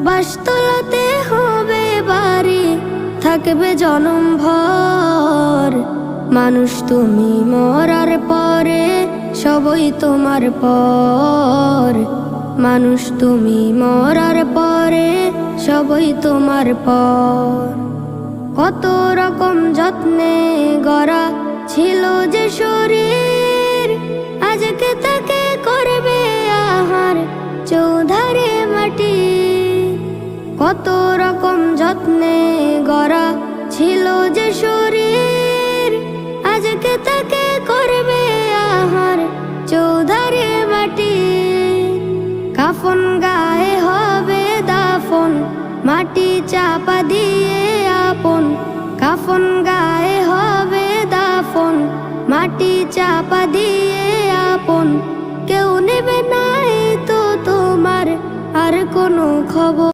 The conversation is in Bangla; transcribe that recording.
বাসতলাতে হবে বাড়ি, থাকবে জনম ভর। মানুষ তুমি মরার পরে সবই তোমার পর। মানুষ তুমি মরার পরে সবই তোমার পর। কত রকম যত্নে গড়া ছিল যে শরীর, আজকে তাকে করবে আহার চৌধারে মাটি। কত রকম যত্নে গড়া ছিল যে শরীর, আজকে তাকে করবে আহার চৌধারে মাটি। কাফন গায়ে হবে দাফন, মাটি চাপা দিয়ে